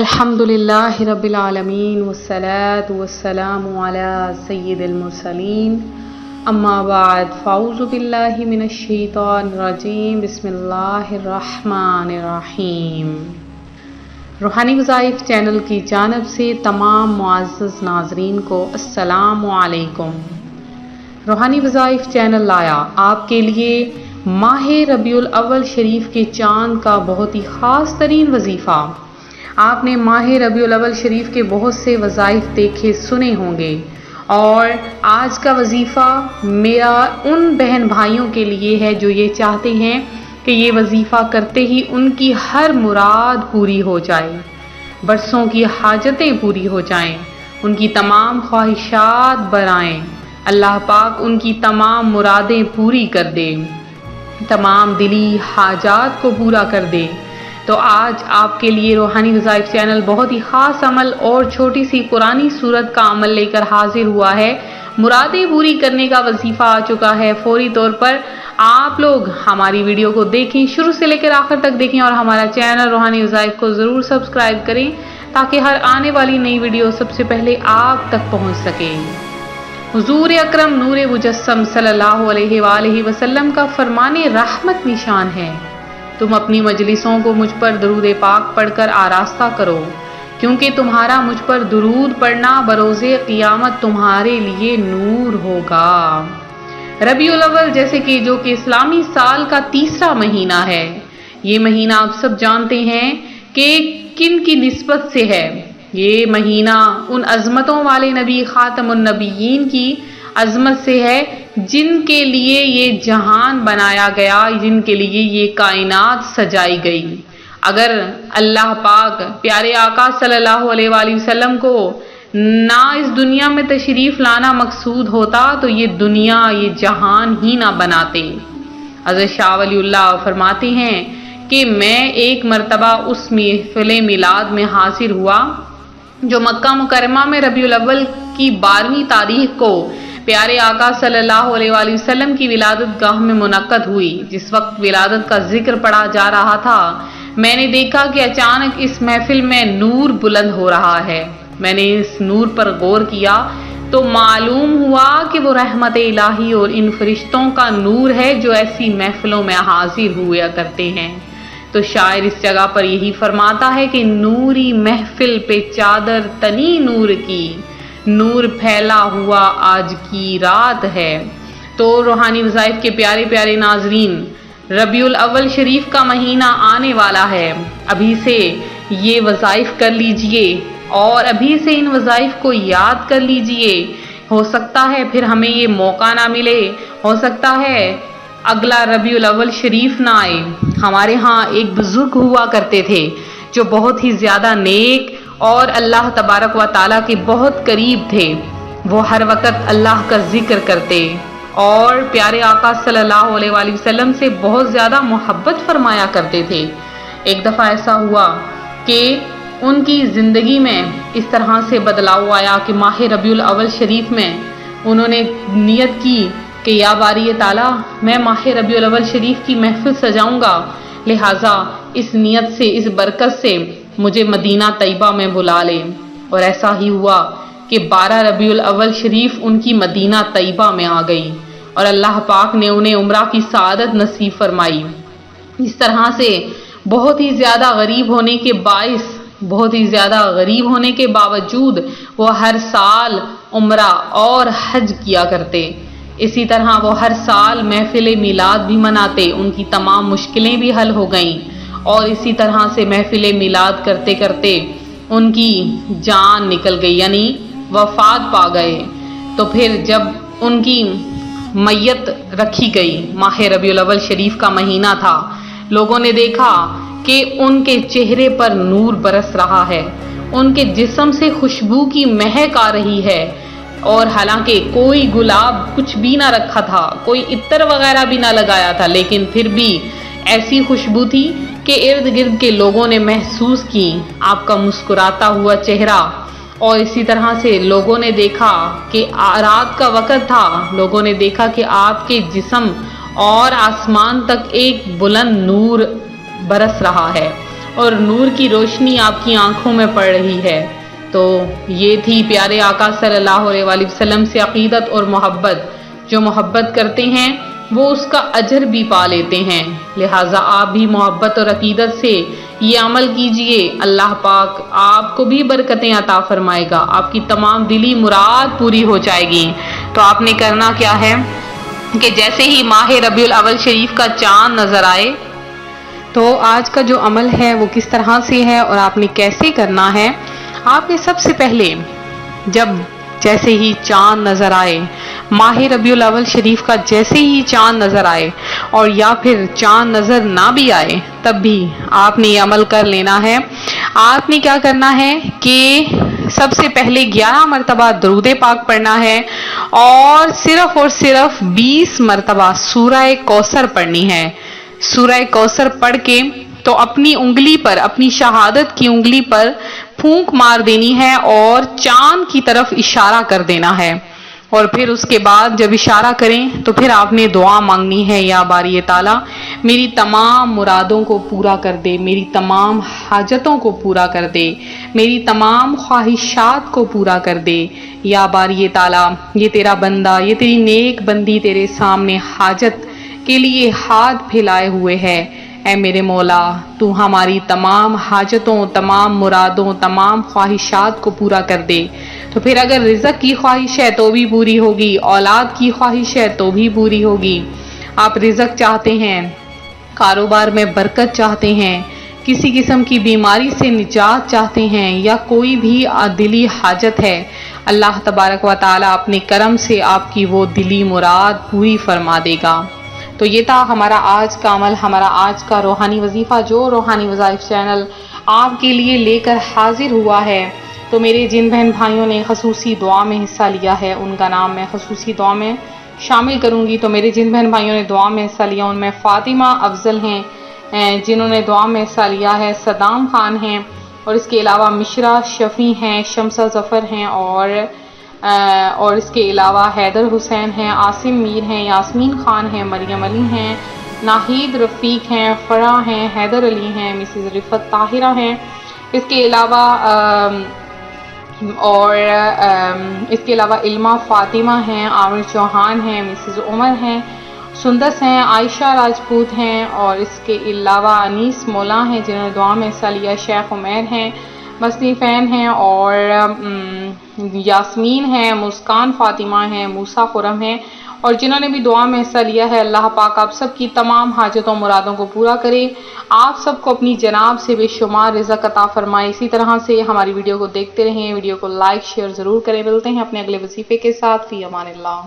الحمدللہ رب العالمین والصلاة والسلام علی سید المرسلین اما بعد فاعوذ باللہ من الشیطان الرجیم بسم اللہ الرحمن الرحیم۔ روحانی وظائف چینل کی جانب سے تمام معزز ناظرین کو السلام علیکم۔ روحانی وظائف چینل لایا آپ کے لیے ماہ ربیع الاول شریف کے چاند کا بہت ہی خاص ترین وظیفہ۔ آپ نے ماہ ربیع الاول شریف کے بہت سے وظائف دیکھے سنے ہوں گے، اور آج کا وظیفہ میرا ان بہن بھائیوں کے لیے ہے جو یہ چاہتے ہیں کہ یہ وظیفہ کرتے ہی ان کی ہر مراد پوری ہو جائے، برسوں کی حاجتیں پوری ہو جائیں، ان کی تمام خواہشات برآئیں، اللہ پاک ان کی تمام مرادیں پوری کر دے، تمام دلی حاجات کو پورا کر دے۔ تو آج آپ کے لیے روحانی وظائف چینل بہت ہی خاص عمل اور چھوٹی سی قرآنی سورت کا عمل لے کر حاضر ہوا ہے۔ مرادیں پوری کرنے کا وظیفہ آ چکا ہے۔ فوری طور پر آپ لوگ ہماری ویڈیو کو دیکھیں، شروع سے لے کر آخر تک دیکھیں، اور ہمارا چینل روحانی وظائف کو ضرور سبسکرائب کریں تاکہ ہر آنے والی نئی ویڈیو سب سے پہلے آپ تک پہنچ سکے۔ حضور اکرم نور مجسم صلی اللہ علیہ وآلہ وسلم کا فرمان رحمت نشان ہے، تم اپنی مجلسوں کو مجھ پر درود پاک پڑھ کر آراستہ کرو، کیونکہ تمہارا مجھ پر درود پڑھنا بروز قیامت تمہارے لیے نور ہوگا۔ ربیع الاول جیسے کہ جو کہ اسلامی سال کا تیسرا مہینہ ہے، یہ مہینہ آپ سب جانتے ہیں کہ کن کی نسبت سے ہے۔ یہ مہینہ ان عظمتوں والے نبی خاتم النبیین کی عظمت سے ہے جن کے لیے یہ جہان بنایا گیا، جن کے لیے یہ کائنات سجائی گئی۔ اگر اللہ پاک پیارے آقا صلی اللہ علیہ وآلہ وسلم کو نہ اس دنیا میں تشریف لانا مقصود ہوتا تو یہ دنیا، یہ جہان ہی نہ بناتے۔ حضرت شاہ ولی اللہ فرماتے ہیں کہ میں ایک مرتبہ اس محفل میلاد میں حاضر ہوا جو مکہ مکرمہ میں ربیع الاول کی 12ویں تاریخ کو پیارے آقا صلی اللہ علیہ وآلہ وسلم کی ولادت گاہ میں منعقد ہوئی۔ جس وقت ولادت کا ذکر پڑھا جا رہا تھا، میں نے دیکھا کہ اچانک اس محفل میں نور بلند ہو رہا ہے۔ میں نے اس نور پر غور کیا تو معلوم ہوا کہ وہ رحمت الہی اور ان فرشتوں کا نور ہے جو ایسی محفلوں میں حاضر ہوا کرتے ہیں۔ تو شاعر اس جگہ پر یہی فرماتا ہے کہ نوری محفل پہ چادر تنی نور کی، نور پھیلا ہوا آج کی رات ہے۔ تو روحانی وظائف کے پیارے پیارے ناظرین، ربیع الاول شریف کا مہینہ آنے والا ہے۔ ابھی سے یہ وظائف کر لیجئے، اور ابھی سے ان وظائف کو یاد کر لیجئے۔ ہو سکتا ہے پھر ہمیں یہ موقع نہ ملے، ہو سکتا ہے اگلا ربیع الاول شریف نہ آئے۔ ہمارے ہاں ایک بزرگ ہوا کرتے تھے جو بہت ہی زیادہ نیک اور اللہ تبارک و تعالیٰ کے بہت قریب تھے۔ وہ ہر وقت اللہ کا ذکر کرتے اور پیارے آقا صلی اللہ علیہ وآلہ وسلم سے بہت زیادہ محبت فرمایا کرتے تھے۔ ایک دفعہ ایسا ہوا کہ ان کی زندگی میں اس طرح سے بدلاؤ آیا کہ ماہ ربیع الاول شریف میں انہوں نے نیت کی کہ یا باری تعالیٰ، میں ماہ ربیع الاول شریف کی محفل سجاؤں گا، لہٰذا اس نیت سے، اس برکت سے مجھے مدینہ طیبہ میں بلا لے۔ اور ایسا ہی ہوا کہ 12 ربیع الاول شریف ان کی مدینہ طیبہ میں آ گئی، اور اللہ پاک نے انہیں عمرہ کی سعادت نصیب فرمائی۔ اس طرح سے بہت ہی زیادہ غریب ہونے کے باعث، بہت ہی زیادہ غریب ہونے کے باوجود وہ ہر سال عمرہ اور حج کیا کرتے۔ اسی طرح وہ ہر سال محفل میلاد بھی مناتے، ان کی تمام مشکلیں بھی حل ہو گئیں، اور اسی طرح سے محفل میلاد کرتے کرتے ان کی جان نکل گئی، یعنی وفات پا گئے۔ تو پھر جب ان کی میت رکھی گئی، ماہ ربیع الاول شریف کا مہینہ تھا، لوگوں نے دیکھا کہ ان کے چہرے پر نور برس رہا ہے، ان کے جسم سے خوشبو کی مہک آ رہی ہے، اور حالانکہ کوئی گلاب کچھ بھی نہ رکھا تھا، کوئی عطر وغیرہ بھی نہ لگایا تھا، لیکن پھر بھی ایسی خوشبو تھی کہ ارد گرد کے لوگوں نے محسوس کی آپ کا مسکراتا ہوا چہرہ۔ اور اسی طرح سے لوگوں نے دیکھا کہ رات کا وقت تھا، لوگوں نے دیکھا کہ آپ کے جسم اور آسمان تک ایک بلند نور برس رہا ہے، اور نور کی روشنی آپ کی آنکھوں میں پڑ رہی ہے۔ تو یہ تھی پیارے آقا صلی اللہ علیہ وآلہ وسلم سے عقیدت اور محبت۔ جو محبت کرتے ہیں وہ اس کا اجر بھی پا لیتے ہیں، لہٰذا آپ بھی محبت اور عقیدت سے یہ عمل کیجئے، اللہ پاک آپ کو بھی برکتیں عطا فرمائے گا، آپ کی تمام دلی مراد پوری ہو جائے گی۔ تو آپ نے کرنا کیا ہے کہ جیسے ہی ماہ ربیع الاول شریف کا چاند نظر آئے، تو آج کا جو عمل ہے وہ کس طرح سے ہے اور آپ نے کیسے کرنا ہے، آپ نے سب سے پہلے جیسے ہی چاند نظر آئے، ماہ ربیع الاول شریف کا جیسے ہی چاند نظر آئے، اور یا پھر چاند نظر نہ بھی آئے تب بھی آپ نے یہ عمل کر لینا ہے۔ آپ نے کیا کرنا ہے کہ سب سے پہلے 11 مرتبہ درود پاک پڑھنا ہے اور صرف 20 مرتبہ سورہ کوثر پڑھنی ہے۔ سورہ کوثر پڑھ کے تو اپنی انگلی پر، اپنی شہادت کی انگلی پر پھونک مار دینی ہے اور چاند کی طرف اشارہ کر دینا ہے، اور پھر اس کے بعد جب اشارہ کریں تو پھر آپ نے دعا مانگنی ہے، یا باری تعالیٰ میری تمام مرادوں کو پورا کر دے، میری تمام حاجتوں کو پورا کر دے، میری تمام خواہشات کو پورا کر دے، یا باری تعالیٰ یہ تیرا بندہ، یہ تیری نیک بندی تیرے سامنے حاجت کے لیے ہاتھ پھیلائے ہوئے ہے، اے میرے مولا تو ہماری تمام حاجتوں، تمام مرادوں، تمام خواہشات کو پورا کر دے۔ تو پھر اگر رزق کی خواہش ہے تو بھی پوری ہوگی، اولاد کی خواہش ہے تو بھی پوری ہوگی، آپ رزق چاہتے ہیں، کاروبار میں برکت چاہتے ہیں، کسی قسم کی بیماری سے نجات چاہتے ہیں، یا کوئی بھی دلی حاجت ہے، اللہ تبارک و تعالیٰ اپنے کرم سے آپ کی وہ دلی مراد پوری فرما دے گا۔ تو یہ تھا ہمارا آج کا عمل، ہمارا آج کا روحانی وظیفہ جو روحانی وظائف چینل آپ کے لیے لے کر حاضر ہوا ہے۔ تو میرے جن بہن بھائیوں نے خصوصی دعا میں حصہ لیا ہے ان کا نام میں خصوصی دعا میں شامل کروں گی۔ تو میرے جن بہن بھائیوں نے دعا میں حصہ لیا ان میں فاطمہ افضل ہیں، جنہوں نے دعا میں حصہ لیا ہے صدام خان ہیں، اور اس کے علاوہ مشرا شفیع ہیں، شمسہ ظفر ہیں، اور اس کے علاوہ حیدر حسین ہیں، عاصم میر ہیں، یاسمین خان ہیں، مریم علی ہیں، ناہید رفیق ہیں، فرح ہیں، حیدر علی ہیں، مسز رفت طاہرہ ہیں، اس کے علاوہ علمہ فاطمہ ہیں، عامر چوہان ہیں، مسز عمر ہیں، سندس ہیں، عائشہ راجپوت ہیں، اور اس کے علاوہ انیس مولا ہیں جنہوں نے دعا میں حصہ لیا، شیخ عمیر ہیں، مسنی فین ہیں، اور یاسمین ہیں، مسکان فاطمہ ہیں، موسیٰ خرم ہیں، اور جنہوں نے بھی دعا میں حصہ لیا ہے، اللہ پاک آپ سب کی تمام حاجتوں مرادوں کو پورا کرے، آپ سب کو اپنی جناب سے بے شمار رزق عطا فرمائے۔ اسی طرح سے ہماری ویڈیو کو دیکھتے رہیں، ویڈیو کو لائک شیئر ضرور کریں۔ ملتے ہیں اپنے اگلے وظیفے کے ساتھ، فی امان اللہ۔